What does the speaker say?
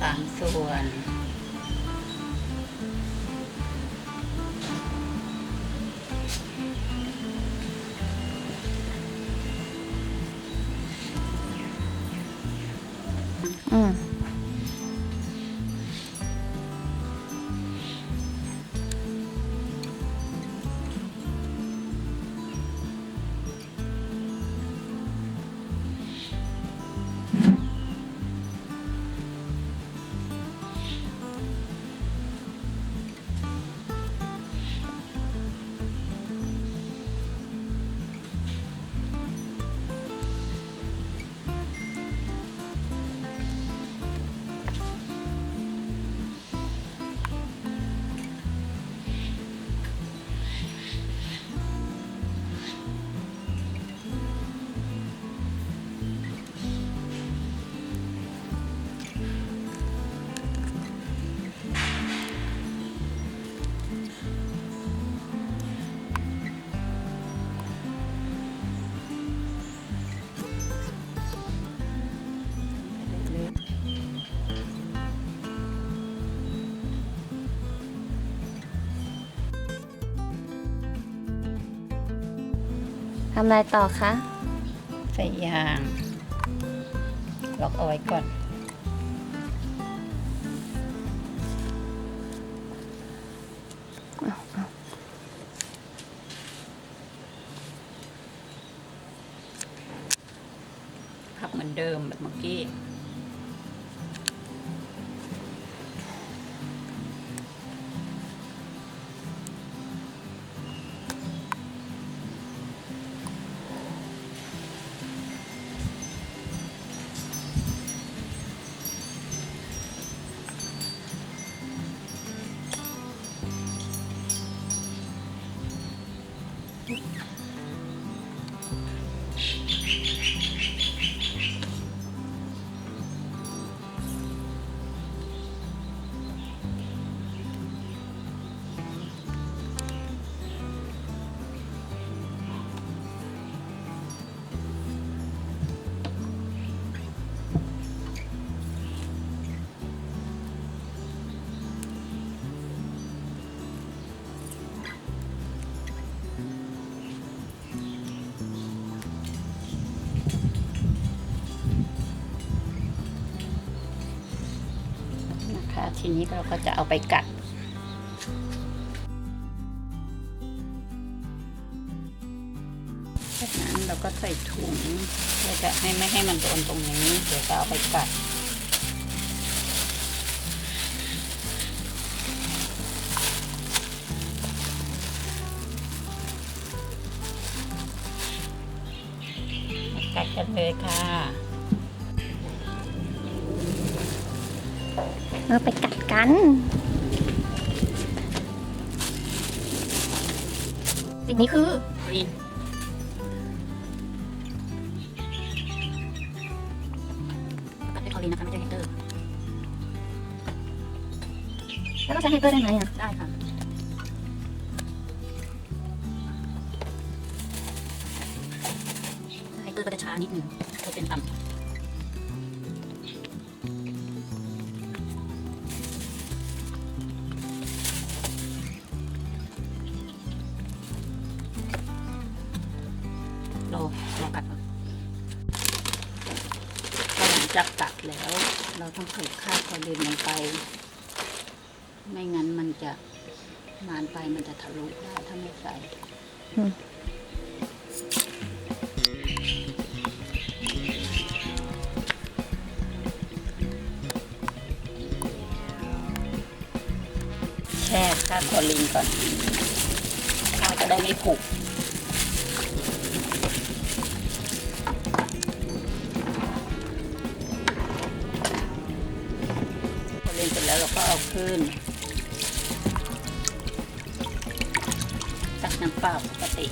3 ส่วนทำอะไรต่อคะ ใส่ยางล็อกเอาไว้ก่อนพับเหมือนเดิมแบบเมื่อกี้ทีนี้เราก็จะเอาไปกัดจากนั้นเราก็ใส่ถุงเพื่อจะไม่ให้มันโดนตรงนี้เดี๋ยวจะเอาไปกัดกัดกันเลยค่ะเราไปกัดกันสิ่งนี้คือรีนกัดด้วยคอลีนนะคะไม่ใช่เฮเตอร์แล้วก็ใช้ไฮเปอร์ได้ไหมอ่ะได้ค่ะไฮเตอร์ก็จะช้านิดนึงเพราะเป็นต่ำรอกัดก่อนหลังจากกัดแล้วเราต้องใส่ค่าคอลีนลงไปไม่งั้นมันจะนานไปมันจะทะลุได้ถ้าไม่ใส่แช่ค่าคอลีนก่อนข้าวจะได้ไม่ผุเสร็จแล้วเราก็เอาขึ้นตักน้ำเปล่าปกติ